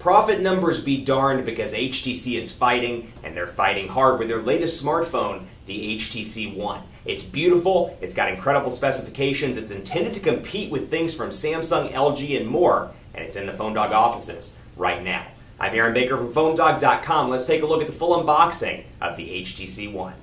Profit numbers be darned because HTC is fighting, and they're fighting hard with their latest smartphone, the HTC One. It's beautiful, it's got incredible specifications, it's intended to compete with things from Samsung, LG, and more, and it's in the PhoneDog offices right now. I'm Aaron Baker from PhoneDog.com. Let's take a look at the full unboxing of the HTC One.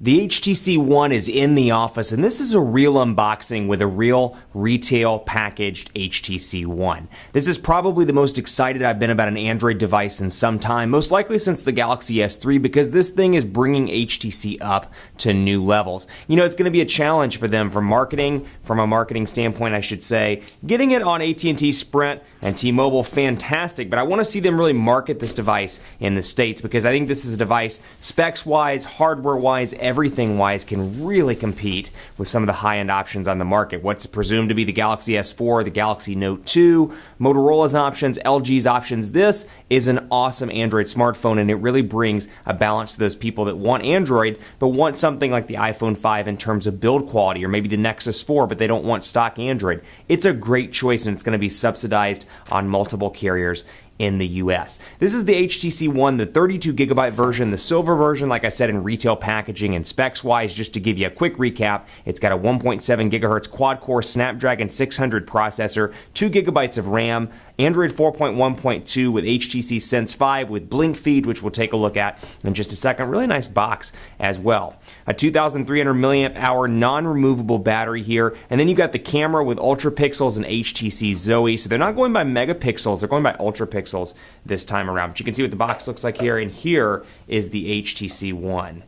The HTC One is in the office, and this is a real unboxing with a real retail packaged HTC One. This is probably the most excited I've been about an Android device in some time, most likely since the Galaxy S3, because this thing is bringing HTC up to new levels. You know, it's going to be a challenge for them from a marketing standpoint, I should say. Getting it on AT&T, Sprint, and T-Mobile, fantastic, but I want to see them really market this device in the States, because I think this is a device, specs-wise, hardware-wise, everything-wise, can really compete with some of the high-end options on the market. What's presumed to be the Galaxy S4, the Galaxy Note 2, Motorola's options, LG's options. This is an awesome Android smartphone, and it really brings a balance to those people that want Android, but want something like the iPhone 5 in terms of build quality, or maybe the Nexus 4, but they don't want stock Android. It's a great choice, and it's going to be subsidized on multiple carriers in the US. This is the HTC One, the 32GB version, the silver version, like I said, in retail packaging and specs-wise. Just to give you a quick recap, it's got a 1.7 gigahertz quad-core Snapdragon 600 processor, 2GB of RAM, Android 4.1.2 with HTC Sense 5 with Blink Feed, which we'll take a look at in just a second. Really nice box as well. A 2,300 milliamp hour non-removable battery here, and then you got the camera with ultra pixels and HTC Zoe. So they're not going by megapixels, they're going by ultra pixels this time around. But you can see what the box looks like here, and here is the HTC One.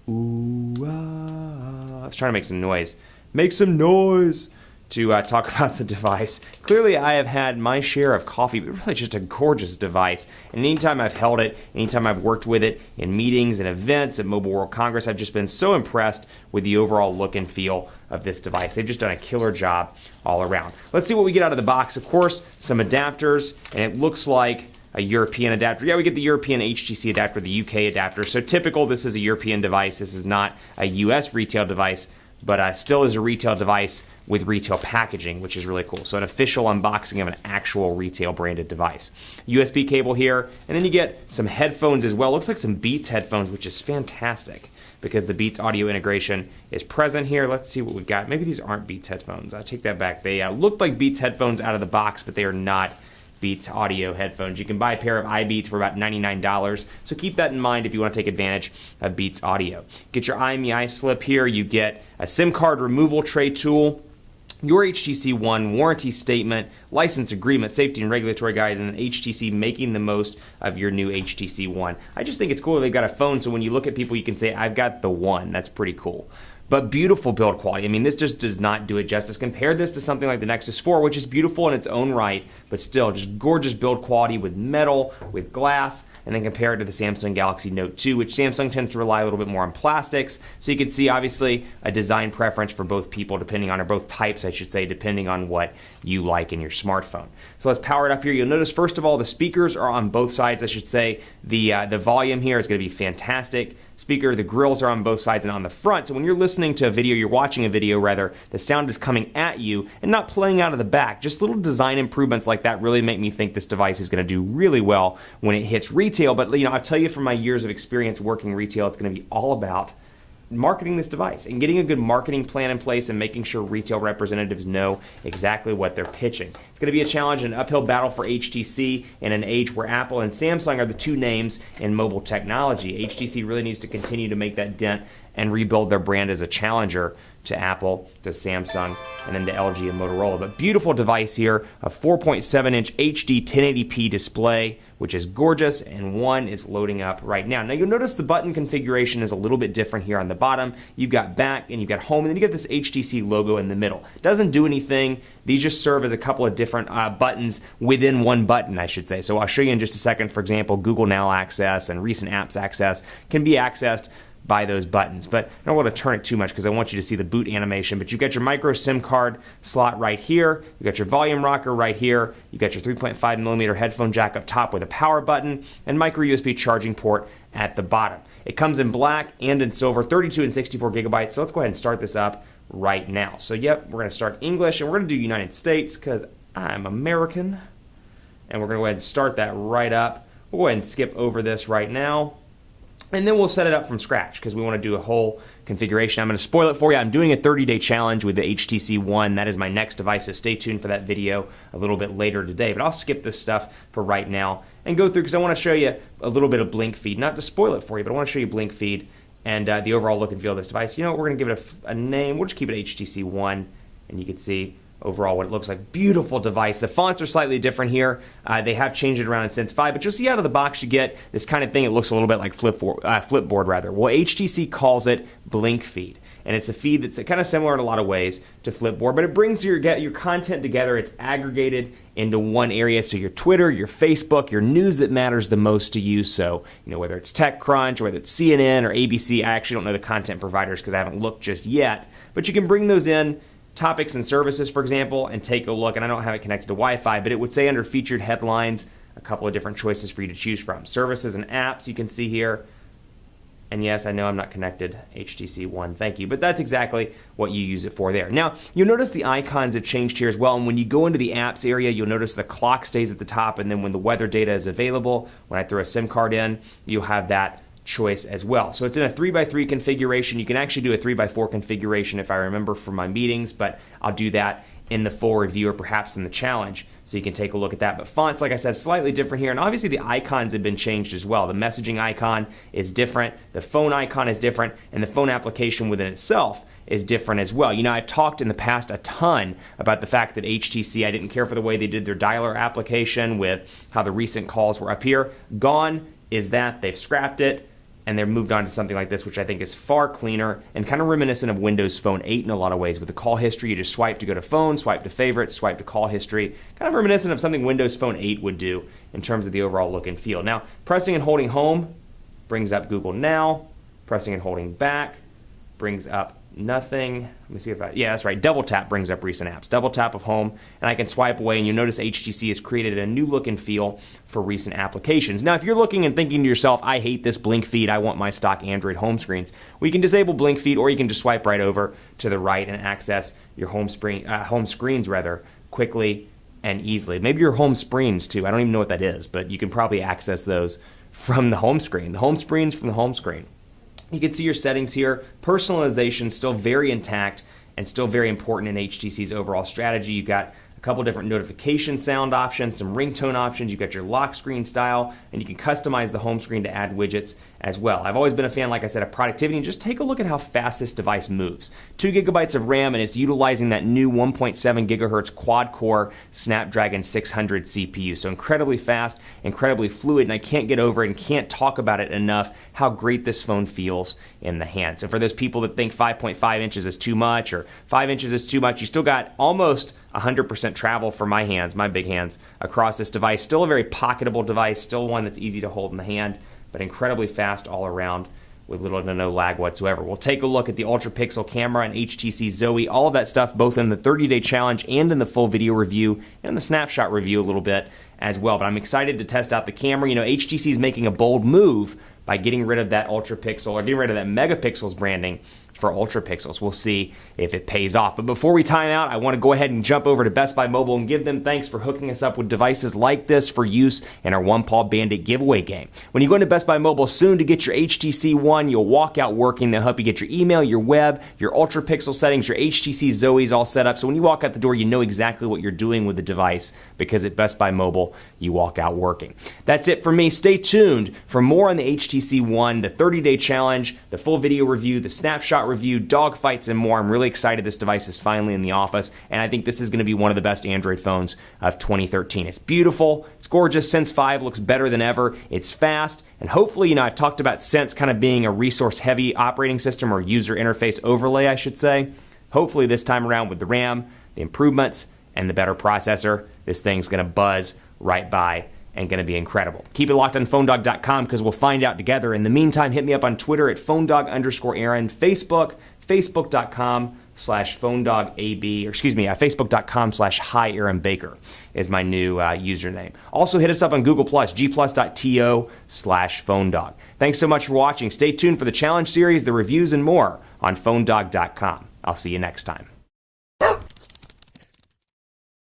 Ooh, ah. I was trying to make some noise. Make some noise! To talk about the device. Clearly I have had my share of coffee, but really just a gorgeous device. And anytime I've held it, anytime I've worked with it in meetings and events at Mobile World Congress, I've just been so impressed with the overall look and feel of this device. They've just done a killer job all around. Let's see what we get out of the box. Of course, some adapters, and it looks like a European adapter. Yeah, we get the European HTC adapter, the UK adapter. So typical, this is a European device. This is not a US retail device, but still is a retail device with retail packaging, which is really cool. So an official unboxing of an actual retail branded device. USB cable here, and then you get some headphones as well. Looks like some Beats headphones, which is fantastic because the Beats audio integration is present here. Let's see what we got. Maybe these aren't Beats headphones. I take that back. They look like Beats headphones out of the box, but they are not Beats audio headphones. You can buy a pair of iBeats for about $99, so keep that in mind if you want to take advantage of Beats audio. Get your IMEI slip here. You get a SIM card removal tray tool, your HTC One warranty statement, license agreement, safety and regulatory guide, and HTC making the most of your new HTC One. I just think it's cool that they've got a phone, so when you look at people, you can say, I've got the One. That's pretty cool. But beautiful build quality. I mean, this just does not do it justice. Compare this to something like the Nexus 4, which is beautiful in its own right, but still just gorgeous build quality with metal, with glass, and then compare it to the Samsung Galaxy Note 2, which Samsung tends to rely a little bit more on plastics. So you can see, obviously, a design preference for both people, depending on, or both types, I should say, depending on what you like in your smartphone. So let's power it up here. You'll notice, first of all, the speakers are on both sides, I should say. The volume here is going to be fantastic. The grills are on both sides and on the front. So when you're listening to a video, you're watching a video rather, the sound is coming at you and not playing out of the back. Just little design improvements like that really make me think this device is going to do really well when it hits retail. But you know, I'll tell you from my years of experience working retail, it's going to be all about marketing this device and getting a good marketing plan in place and making sure retail representatives know exactly what they're pitching. It's going to be a challenge, an uphill battle for HTC in an age where Apple and Samsung are the two names in mobile technology. HTC really needs to continue to make that dent and rebuild their brand as a challenger to Apple, to Samsung, and then to LG and Motorola. But beautiful device here, a 4.7-inch HD 1080p display, which is gorgeous, and one is loading up right now. Now you'll notice the button configuration is a little bit different here on the bottom. You've got back and you've got home, and then you get this HTC logo in the middle. Doesn't do anything. These just serve as a couple of different buttons within one button, I should say. So I'll show you in just a second. For example, Google Now access and recent apps access can be accessed by those buttons. But I don't want to turn it too much because I want you to see the boot animation. But you've got your micro SIM card slot right here. You've got your volume rocker right here. You've got your 3.5mm headphone jack up top with a power button and micro USB charging port at the bottom. It comes in black and in silver, 32 and 64 gigabytes. So let's go ahead and start this up right now. So yep, we're going to start English, and we're going to do United States because I'm American. And we're going to go ahead and start that right up. We'll go ahead and skip over this right now. And then we'll set it up from scratch because we want to do a whole configuration. I'm going to spoil it for you. I'm doing a 30-day challenge with the HTC One. That is my next device, so stay tuned for that video a little bit later today. But I'll skip this stuff for right now and go through because I want to show you a little bit of blink feed. Not to spoil it for you, but I want to show you blink feed and the overall look and feel of this device. You know what? We're going to give it a name. We'll just keep it HTC One, and you can see overall what it looks like. Beautiful device. The fonts are slightly different here. They have changed it around in Sense 5, but you'll see out of the box you get this kind of thing. It looks a little bit like Flipboard rather. Well, HTC calls it blink feed, and it's a feed that's kind of similar in a lot of ways to Flipboard, but it brings your content together. It's aggregated into one area, so your Twitter, your Facebook, your news that matters the most to you. So, whether it's TechCrunch, or whether it's CNN or ABC, I actually don't know the content providers because I haven't looked just yet, but you can bring those in. Topics and services, for example, and take a look. And I don't have it connected to Wi-Fi, but it would say under featured headlines, a couple of different choices for you to choose from. Services and apps you can see here. And yes, I know I'm not connected, HTC One, thank you. But that's exactly what you use it for there. Now, you'll notice the icons have changed here as well. And when you go into the apps area, you'll notice the clock stays at the top. And then when the weather data is available, when I throw a SIM card in, you'll have that choice as well. So it's in a 3x3 configuration. You can actually do a 3x4 configuration if I remember from my meetings, but I'll do that in the full review or perhaps in the challenge so you can take a look at that. But fonts, like I said, slightly different here. And obviously the icons have been changed as well. The messaging icon is different. The phone icon is different. And the phone application within itself is different as well. I've talked in the past a ton about the fact that HTC, I didn't care for the way they did their dialer application with how the recent calls were up here. Gone is that. They've scrapped it. And they've moved on to something like this, which I think is far cleaner and kind of reminiscent of Windows Phone 8 in a lot of ways. With the call history, you just swipe to go to phone, swipe to favorites, swipe to call history. Kind of reminiscent of something Windows Phone 8 would do in terms of the overall look and feel. Now, pressing and holding home brings up Google Now. Pressing and holding back brings up nothing. Let me see if yeah, that's right. Double tap brings up recent apps. Double tap of home, and I can swipe away, and you'll notice HTC has created a new look and feel for recent applications. Now, if you're looking and thinking to yourself, I hate this blink feed, I want my stock Android home screens, well, you can disable blink feed, or you can just swipe right over to the right and access your home screens quickly and easily. Maybe your home screens too. I don't even know what that is, but you can probably access those from the home screen. The home screens from the home screen. You can see your settings here. Personalization still very intact and still very important in HTC's overall strategy. You've got a couple different notification sound options, some ringtone options. You've got your lock screen style, and you can customize the home screen to add widgets as well. I've always been a fan, like I said, of productivity, and just take a look at how fast this device moves. 2 gigabytes of RAM, and it's utilizing that new 1.7 gigahertz quad-core Snapdragon 600 CPU. So incredibly fast, incredibly fluid, and I can't get over it and can't talk about it enough how great this phone feels in the hand. So for those people that think 5.5 inches is too much or 5 inches is too much, you still got almost 100% travel for my hands, my big hands, across this device. Still a very pocketable device, still one that's easy to hold in the hand, but incredibly fast all around with little to no lag whatsoever. We'll take a look at the Ultra Pixel camera and HTC Zoe, all of that stuff both in the 30-day challenge and in the full video review and the snapshot review a little bit as well. But I'm excited to test out the camera. HTC is making a bold move by getting rid of that Ultra Pixel or getting rid of that megapixels branding for Ultra Pixels. We'll see if it pays off. But before we time out, I want to go ahead and jump over to Best Buy Mobile and give them thanks for hooking us up with devices like this for use in our One Paw Bandit giveaway game. When you go into Best Buy Mobile soon to get your HTC One, you'll walk out working. They'll help you get your email, your web, your Ultra Pixel settings, your HTC Zoe's all set up. So when you walk out the door, you know exactly what you're doing with the device because at Best Buy Mobile, you walk out working. That's it for me. Stay tuned for more on the HTC One, the 30-day challenge, the full video review, the snapshot review, dog fights, and more. I'm really excited this device is finally in the office, and I think this is going to be one of the best Android phones of 2013. It's beautiful, it's gorgeous. Sense 5 looks better than ever. It's fast, and hopefully, I've talked about Sense kind of being a resource-heavy operating system or user interface overlay, I should say. Hopefully, this time around with the RAM, the improvements, and the better processor, this thing's going to buzz right by and going to be incredible. Keep it locked on PhoneDog.com because we'll find out together. In the meantime, hit me up on Twitter at PhoneDog_Aaron, Facebook, Facebook.com/PhoneDogAB, or excuse me, Facebook.com/Hi Aaron Baker is my new username. Also, hit us up on Google+, gplus.to/PhoneDog. Thanks so much for watching. Stay tuned for the challenge series, the reviews, and more on PhoneDog.com. I'll see you next time.